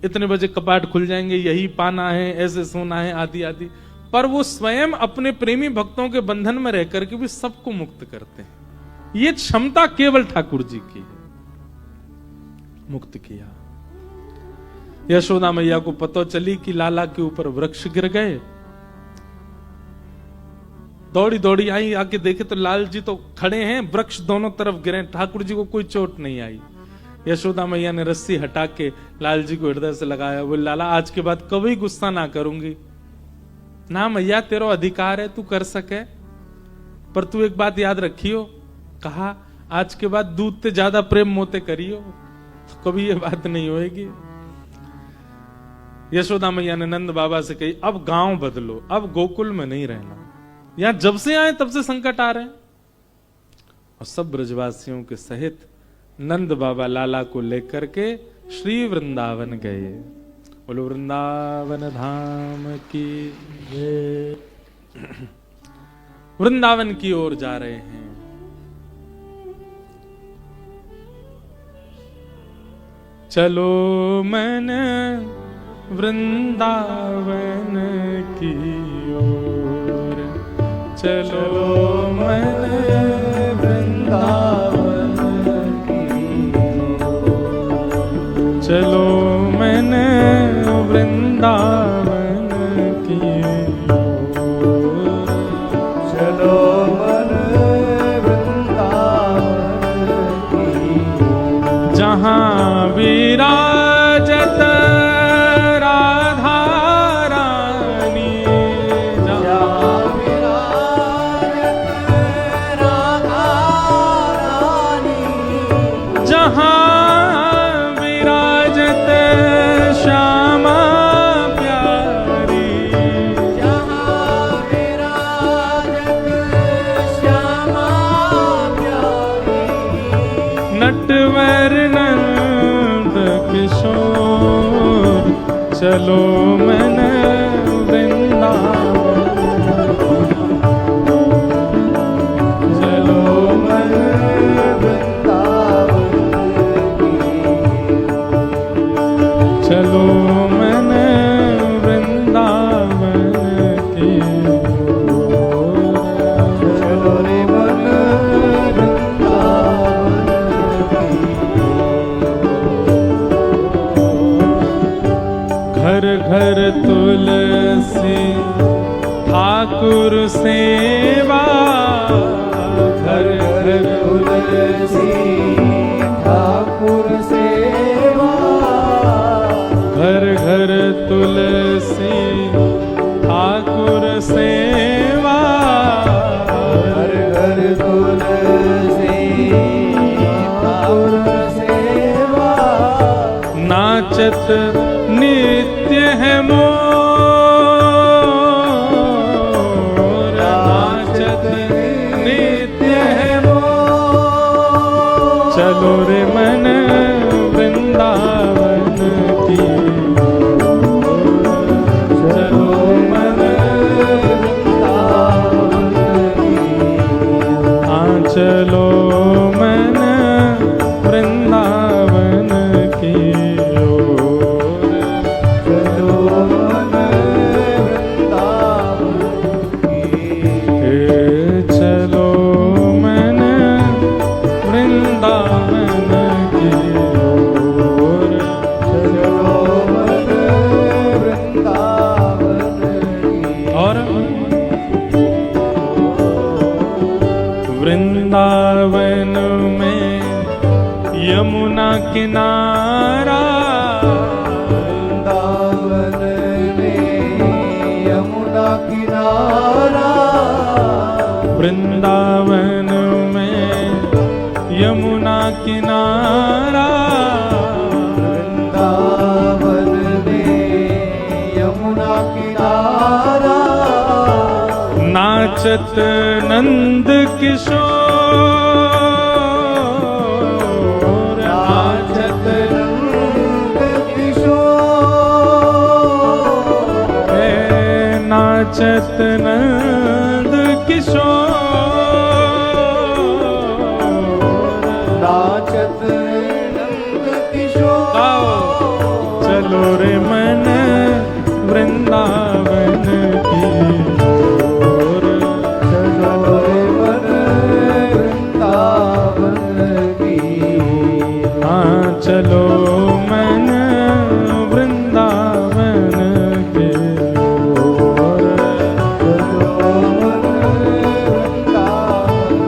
इतने बजे कपाट खुल जाएंगे, यही पाना है, ऐसे सोना है, आदि आदि, पर वो स्वयं अपने प्रेमी भक्तों के बंधन में रहकर के भी सबको मुक्त करते हैं। ये क्षमता केवल ठाकुर जी की है। मुक्त किया। यशोदा मैया को पता चली कि लाला के ऊपर वृक्ष गिर गए, दौड़ी दौड़ी आई, आके देखे तो लाल जी तो खड़े हैं, वृक्ष दोनों तरफ गिरे, ठाकुर जी को कोई चोट नहीं आई। यशोदा मैया ने रस्सी हटा के लाल जी को हृदय से लगाया, बोले लाला आज के बाद कभी गुस्सा ना करूंगी ना मैया, तेरा अधिकार है, तू कर सके, पर तू एक बात याद रखियो, कहा आज के बाद दूध से ज्यादा प्रेम मोते करियो, तो कभी ये बात नहीं होएगी। यशोदा मैया ने नंद बाबा से कही, अब गांव बदलो, अब गोकुल में नहीं रहना, यहां जब से आए तब से संकट आ रहे हैं। और सब ब्रजवासियों के सहित नंद बाबा लाला को लेकर के श्री वृंदावन गए। बोलो वृंदावन धाम की जय। वृंदावन की ओर जा रहे हैं। चलो मन वृंदावन की ओर, चलो मन वृंदावन की ओर, चलो मन वृंदावन की ओर, चलो मन जहाँ विराजत राधा रानी, जहाँ विराजत राधा रानी, जहाँ विराजत श्यामा प्यारी, जहाँ विराजत श्यामा प्यारी, नटवर नंद किशोर चलो मन वृंदावन, चलो मन वृंदावन चलो मन वृंदावन की ओर। चलो रे मन वृंदावन घर घर तुलसी ठाकुर सेवा, घर घर तुलसी ठाकुर सेवा, घर घर तुलसी ठाकुर सेवा, हर घर तुलसी ठाकुर सेवा, नाचत नित्य है मोर, नाचत नित्य है मोर। चलो रे मन वृंदावन की ओर, चलो मन वृंदावन की, हाँ चलो मन वृंदावन की ओर। चलो मन वृंदावन की, चलो मन वृंदावन की ओर। चलो मन वृंदावन की, और वृंदावन में यमुना किनारा, वृंदावन में यमुना किनारा, वृंदावन में यमुना किनारा, वृंदावन में यमुना किनारा, नाचत नंद किशोर, नाचत नंद किशोर, हे नाचत नंद किशोर। नाचत नंद किशोर, आओ चलो रे मन वृंदावन की ओर। चलो रे मन वृंदावन की, हाँ चलो मन वृंदावन के ओर। चलो मन वृंदावन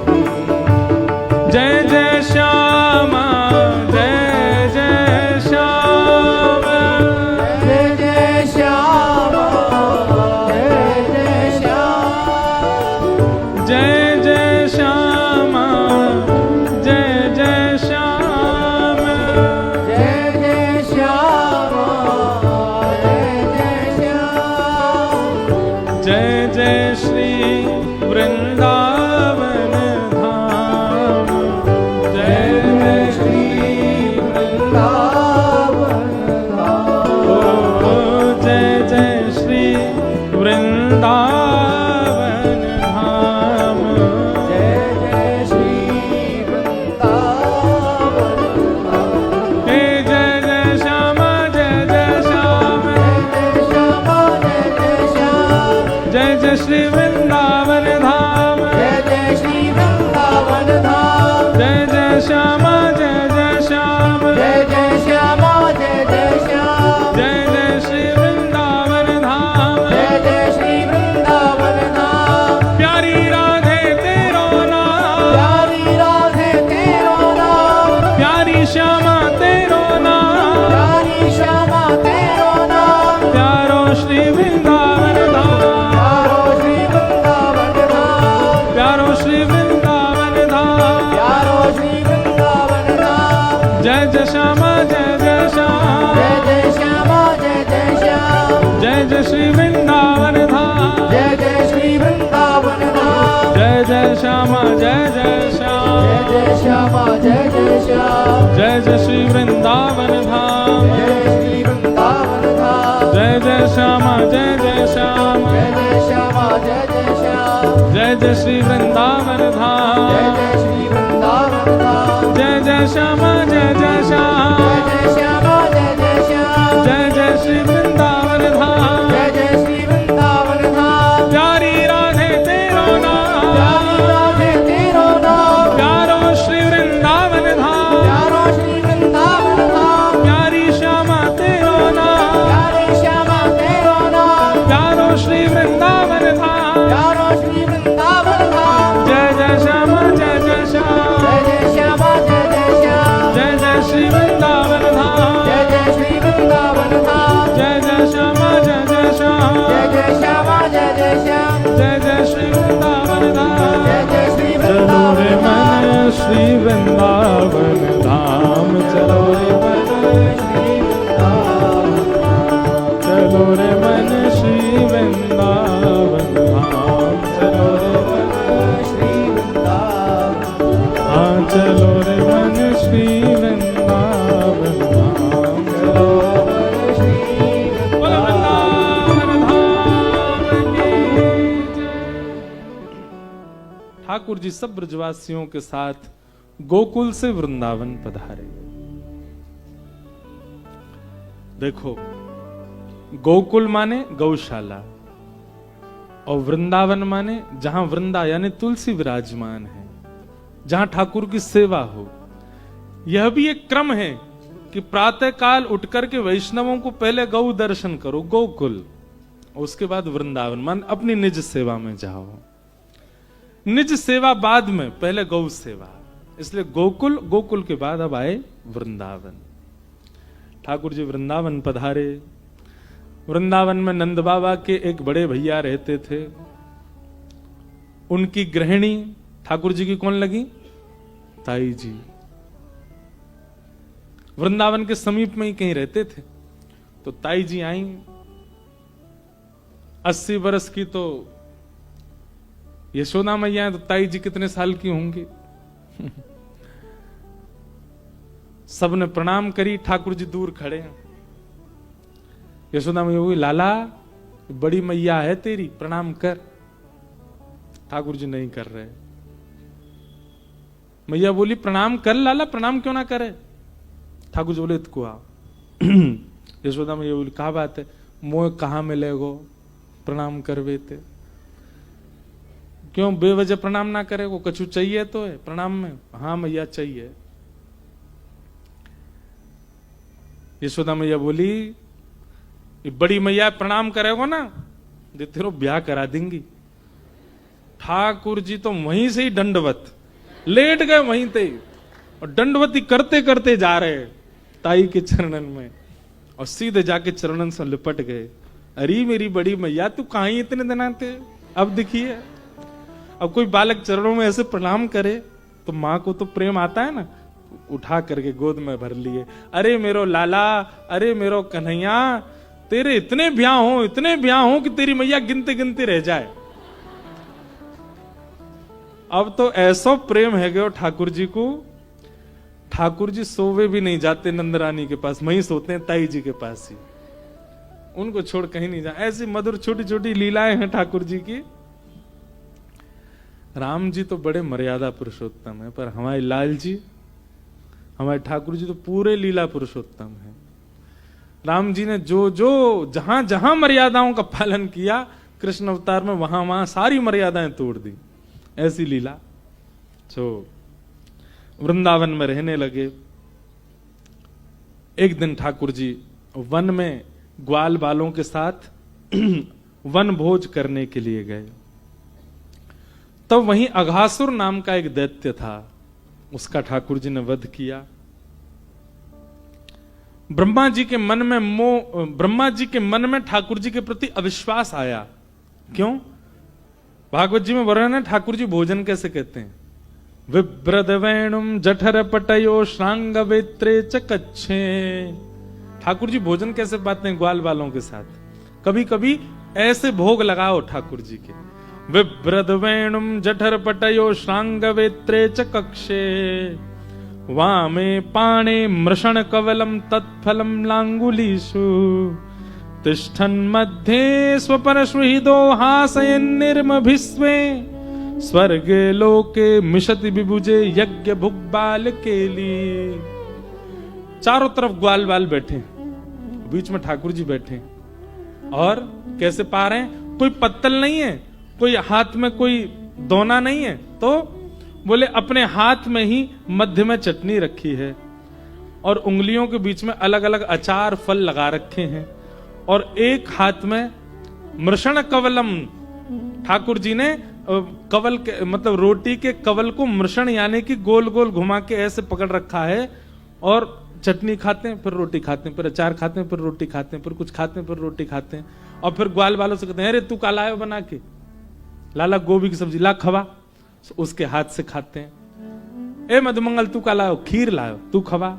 की, जय जय श्यामा, जय जय श्यामा, जय जय श्यामा, जय जय श्याम, जय जय श्यामा, जय जय श्याम। श्यामा तेरो नाम, प्यारी श्यामा तेरो नाम, प्यारो श्री वृंदावन धाम, प्यारो श्री वृंदावन धाम, प्यारो श्री वृंदावन धाम। प्यारो श्री वृंदावन धाम। जय जय श्यामा जय जय श्याम, जय जय श्यामा जय जय श्याम, जय जय श्री वृंदावन धाम, जय जय श्री वृंदावन धाम। जय जय श्यामा जय जय श्याम, जय जय श्यामा जय जय श्याम, जय जय श्री वृंदावन धाम, जय श्री वृंदावन धाम। जय जय श्यामा जय जय श्याम, जय जय श्यामा जय जय श्याम, जय जय श्री वृंदावन धाम, जय जय श्री वृंदावन धाम। जय जय श्यामा जय जय श्याम, जय जय श्यामा जय जय श्याम, जय जय श्री वृंदावन धाम। जय जय श्री वृंदावन धाम। प्यारी राधे तेरो नाम, प्यारी राधे तेरो नाम, प्यारो श्री वृंदावन धाम, प्यारो श्री वृंदावन धाम। प्यारी श्यामा तेरो नाम, प्यारी श्यामा तेरो नाम, प्यारो श्री वृंदावन धाम। प्यारो श्री वृंदावन धाम। जय जय श्यामा जय जय श्याम, जय जय श्यामा जय जय श्याम, जय जय श्री वृंदावन धाम, जय जय श्री वृंदावन धाम। जय जय श्यामा जय जय श्याम, जय जय श्यामा जय जय श्याम, जय जय श्री वृंदावन धाम। जय जय श्री चलो रे वृंदावन मन धाम। श्री वृंदावन धाम, चलो रे मन, श्री वृंदावन धाम। चलो रे मन श्री वृंदावन धाम, चलो रे मन, श्री वृंदावन हाँ चलो रे मन श्री वृंदावन धाम, चलो श्री बोलो वृंदावन धाम की जय। ठाकुर जी सब ब्रजवासियों के साथ गोकुल से वृंदावन पधारे। देखो, गोकुल माने गौशाला और वृंदावन माने जहां वृंदा यानी तुलसी विराजमान है, जहां ठाकुर की सेवा हो। यह भी एक क्रम है कि प्रातः काल उठ करके वैष्णवों को पहले गौ दर्शन करो, गोकुल, उसके बाद वृंदावन मान अपनी निज सेवा में जाओ। निज सेवा बाद में, पहले गौ सेवा। इसलिए गोकुल, गोकुल के बाद अब आए वृंदावन। ठाकुर जी वृंदावन पधारे। वृंदावन में नंद बाबा के एक बड़े भैया रहते थे। उनकी गृहिणी ठाकुर जी की कौन लगी? ताई जी। वृंदावन के समीप में ही कहीं रहते थे। तो ताई जी आई, 80 वर्ष की तो यशोदा मैया है, तो ताई जी कितने साल की होंगी? सबने प्रणाम करी। ठाकुर जी दूर खड़े हैं। यशोदा मैया बोली, लाला बड़ी मैया है तेरी, प्रणाम कर। ठाकुर जी नहीं कर रहे। मैया बोली, प्रणाम कर लाला, प्रणाम क्यों ना करे? ठाकुर जी बोले, इतको आओ। यशोदा मैया बोली, कहा बात है, मोह कहां मिलेगो, प्रणाम करवे ते। क्यों बेवजह प्रणाम ना करे? वो कछु चाहिए तो है प्रणाम में? हाँ मैया चाहिए। यशोदा मैया बोली, ये बड़ी मैया प्रणाम करेगो ना, दे तेरो ब्याह करा देंगी। ठाकुर जी तो वहीं से ही दंडवत लेट गए, वहीं से, और दंडवती करते करते जा रहे ताई के चरणन में, और सीधे जाके चरणन से लिपट गए। अरे मेरी बड़ी मैया, तू कहां ही इतने दिन आते, अब दिखिए। अब कोई बालक चरणों में ऐसे प्रणाम करे तो माँ को तो प्रेम आता है ना, उठा करके गोद में भर लिए। अरे मेरो लाला, अरे मेरो कन्हैया, तेरे इतने ब्याह हो, इतने ब्याह हो कि तेरी मैया गिनते गिनते रह जाए। अब तो ऐसा प्रेम है गयो ठाकुर जी को, ठाकुर जी सोवे भी नहीं जाते नंदरानी के पास, वहीं सोते हैं ताई जी के पास ही, उनको छोड़ कहीं नहीं जा। ऐसी मधुर छोटी छोटी लीलाएं हैं ठाकुर जी की। राम जी तो बड़े मर्यादा पुरुषोत्तम है, पर हमारे लाल जी, हमारे ठाकुर जी तो पूरे लीला पुरुषोत्तम है। राम जी ने जो जो जहां जहां मर्यादाओं का पालन किया, कृष्ण अवतार में वहां वहां सारी मर्यादाएं तोड़ दी। ऐसी लीला। जो वृंदावन में रहने लगे। एक दिन ठाकुर जी वन में ग्वाल बालों के साथ वन भोज करने के लिए गए। तब वहीं अघासुर नाम का एक दैत्य था, उसका ठाकुर जी ने वध किया। ब्रह्मा जी के मन में ब्रह्मा जी के मन में ठाकुर जी के प्रति अविश्वास आया। क्यों? भागवत जी में वर्णन है ठाकुर जी भोजन कैसे कहते हैं। विब्रद वेणुम जठर पटयो श्रांग वेत्रे च कच्छे। ठाकुर जी भोजन कैसे पाते हैं ग्वाल वालों के साथ। कभी कभी ऐसे भोग लगाओ ठाकुर जी के। विब्रद वेणुम जठर पटयो श्रांग वेत्रे च कक्षे वामे पाणे मृषण कवलम तत्फलम लांगुलीषु तिष्ठन् मध्ये स्वपरश्वहिदो हासयन् निर्मभिस्वे स्वर्गे लोके मिशति विभुजे यज्ञ भुग्बाल केली। चारों तरफ ग्वाल बाल बैठे, बीच में ठाकुर जी बैठे और कैसे पा रहे हैं। कोई पत्तल नहीं है, कोई हाथ में कोई दोना नहीं है, तो बोले अपने हाथ में ही मध्य में चटनी रखी है और उंगलियों के बीच में अलग अलग अचार फल लगा रखे हैं और एक हाथ में मृषण कवलम। ठाकुर जी ने कवल के मतलब रोटी के कवल को मृषण यानी कि गोल गोल घुमा के ऐसे पकड़ रखा है और चटनी खाते हैं, फिर रोटी खाते हैं, फिर अचार खाते हैं, फिर रोटी खाते हैं, फिर कुछ खाते हैं, फिर रोटी खाते हैं और फिर ग्वाल वालों से कहते हैं अरे तू का लायो बना के, लाला गोभी की सब्जी ला खवा। उसके हाथ से खाते हैं। ए मधुमंगल तू का लायो, खीर लायो, तू खवा।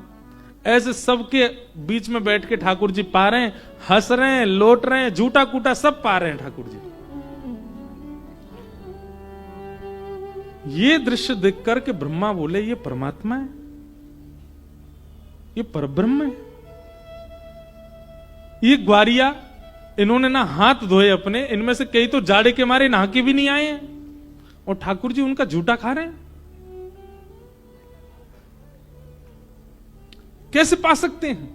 ऐसे सबके बीच में बैठ के ठाकुर जी पा रहे हैं, हंस रहे हैं, लौट रहे हैं, झूठा कूटा सब पा रहे हैं ठाकुर जी। ये दृश्य देख करके ब्रह्मा बोले ये परमात्मा है, ये परब्रह्म है। ये ग्वारिया इन्होंने ना हाथ धोए अपने, इनमें से कई तो जाड़े के मारे नहा के भी नहीं आए हैं और ठाकुर जी उनका झूठा खा रहे हैं। कैसे पा सकते हैं?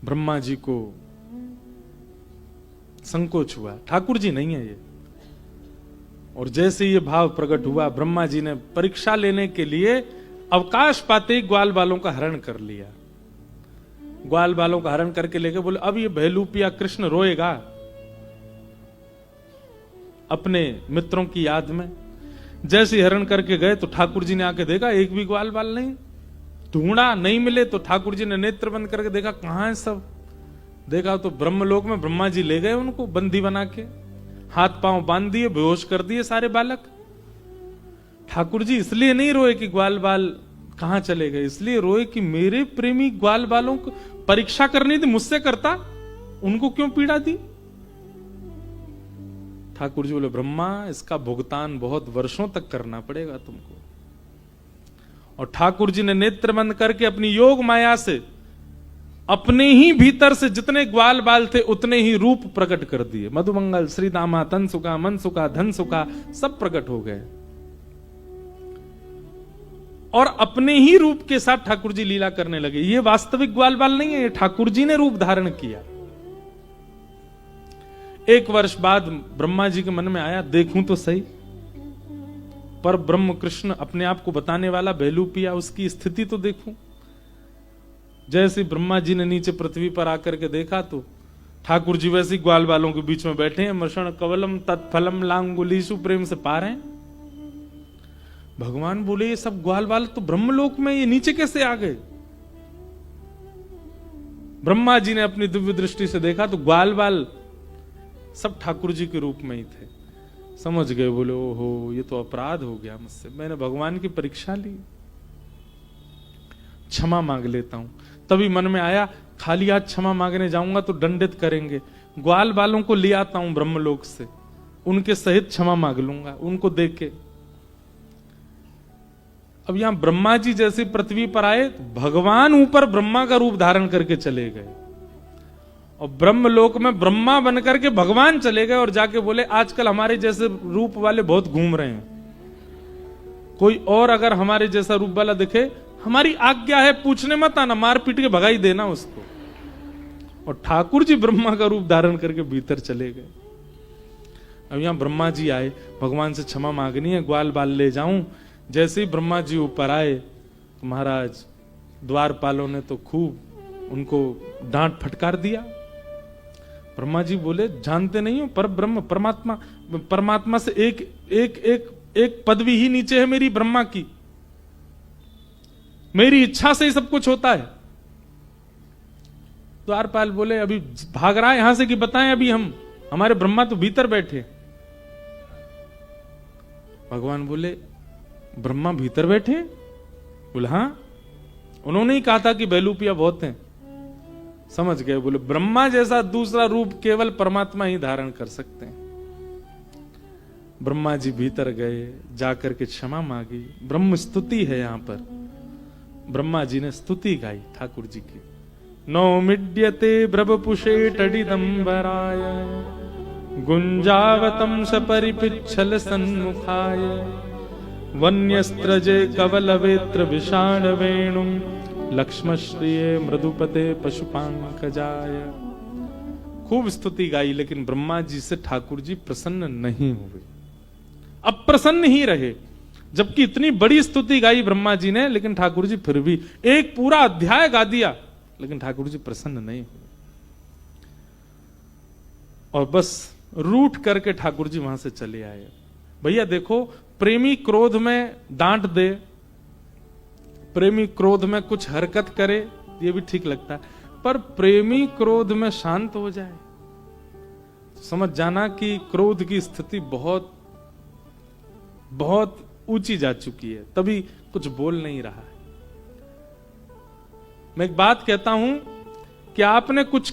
ब्रह्मा जी को संकोच हुआ, ठाकुर जी नहीं है ये। और जैसे ये भाव प्रकट हुआ, ब्रह्मा जी ने परीक्षा लेने के लिए अवकाश पाते ही ग्वाल बालों का हरण कर लिया। ग्वाल बालों का हरण करके लेके बोले अब ये बहलूपिया कृष्ण रोएगा अपने मित्रों की याद में। जैसे हरण करके गए तो ठाकुर जी ने आके देखा एक भी ग्वाल बाल नहीं, ढूंढा नहीं मिले तो ठाकुर जी ने नेत्र बंद करके देखा कहां है सब। देखा तो ब्रह्मलोक में ब्रह्मा जी ले गए उनको बंदी बना के, हाथ पांव बांध दिए, बेहोश कर दिए सारे बालक। ठाकुर जी इसलिए नहीं रोए कि ग्वाल बाल कहां चले गए, इसलिए रोए कि मेरे प्रेमी ग्वाल बालों को परीक्षा करनी थी, मुझसे करता, उनको क्यों पीड़ा दी। ठाकुर जी बोले ब्रह्मा इसका भुगतान बहुत वर्षों तक करना पड़ेगा तुमको। और ठाकुर जी ने नेत्र बंद करके अपनी योग माया से अपने ही भीतर से जितने ग्वाल बाल थे उतने ही रूप प्रकट कर दिए। मधुमंगल, श्रीदामा, तनसुका, मनसुका, धनसुका सब प्रकट हो गए और अपने ही रूप के साथ ठाकुर जी लीला करने लगे। ये वास्तविक ग्वाल बाल नहीं है, ये ठाकुर जी ने रूप धारण किया। एक वर्ष बाद ब्रह्मा जी के मन में आया देखूं तो सही, पर ब्रह्म कृष्ण अपने आप को बताने वाला बहलूपिया, उसकी स्थिति तो देखूं। जैसे ब्रह्मा जी ने नीचे पृथ्वी पर आकर के देखा तो ठाकुर जी वैसे ग्वाल बालों के बीच में बैठे हैं, मृषण कवलम तत्फलम लांगुलीषु प्रेम से पा रहे हैं। भगवान बोले ये सब ग्वाल बाल तो ब्रह्मलोक में, ये नीचे कैसे आ गए। ब्रह्मा जी ने अपनी दिव्य दृष्टि से देखा तो ग्वाल बाल सब ठाकुर जी के रूप में ही थे। समझ गए, बोले ओहो ये तो अपराध हो गया मुझसे, मैंने भगवान की परीक्षा ली, क्षमा मांग लेता हूं। तभी मन में आया खाली हाथ क्षमा मांगने जाऊंगा तो दंडित करेंगे, ग्वाल बालों को ले आता हूं ब्रह्मलोक से, उनके सहित क्षमा मांग लूंगा उनको देख के। अब यहां ब्रह्मा जी जैसे पृथ्वी पर आए, भगवान ऊपर ब्रह्मा का रूप धारण करके चले गए और ब्रह्मलोक में ब्रह्मा बनकर के भगवान चले गए और जाके बोले आजकल हमारे जैसे रूप वाले बहुत घूम रहे हैं, कोई और अगर हमारे जैसा रूप वाला दिखे हमारी आज्ञा है, पूछने मत आना, मार पीट के भगाई देना उसको। और ठाकुर जी ब्रह्मा का रूप धारण करके भीतर चले गए। अब यहां ब्रह्मा जी आए, भगवान से क्षमा मांगनी है, ग्वाल बाल ले जाऊं। जैसे ही ब्रह्मा जी ऊपर आए तो महाराज द्वारपालों ने तो खूब उनको डांट फटकार दिया। ब्रह्मा जी बोले जानते नहीं हो पर ब्रह्म परमात्मा, परमात्मा से एक एक एक एक पदवी ही नीचे है मेरी ब्रह्मा की, मेरी इच्छा से ही सब कुछ होता है। द्वारपाल बोले अभी भाग रहा है यहां से कि बताएं अभी हम, हमारे ब्रह्मा तो भीतर बैठे। भगवान बोले ब्रह्मा भीतर बैठे? बोले हां, उन्होंने ही कहा था कि बैलूपिया बहुत हैं। समझ गए। बोले ब्रह्मा जैसा दूसरा रूप केवल परमात्मा ही धारण कर सकते हैं। ब्रह्मा जी भीतर गए, जाकर के क्षमा मांगी। ब्रह्म स्तुति है यहां पर, ब्रह्मा जी ने स्तुति गाई ठाकुर जी की। नौमिड्यते ब्रवपुषे टडिदंबराय गुंजावतम सपरिपिच्छल सन्मुखाय वन्यस्त्रजे कवलवेत्र विषाण वेणु लक्ष्मश्रिये मृदुपते पशुपांकजाय। खूब स्तुति गाई, लेकिन ब्रह्मा जी से ठाकुर जी प्रसन्न नहीं हुए, अप्रसन्न ही रहे। जबकि इतनी बड़ी स्तुति गाई ब्रह्मा जी ने, लेकिन ठाकुर जी फिर भी एक पूरा अध्याय गा दिया, लेकिन ठाकुर जी प्रसन्न नहीं हुए। और बस रूठ करके ठाकुर जी वहां से चले आए। भैया देखो, प्रेमी क्रोध में डांट दे, प्रेमी क्रोध में कुछ हरकत करे, ये भी ठीक लगता है, पर प्रेमी क्रोध में शांत हो जाए, समझ जाना कि क्रोध की स्थिति बहुत बहुत ऊंची जा चुकी है, तभी कुछ बोल नहीं रहा है। मैं एक बात कहता हूं कि आपने कुछ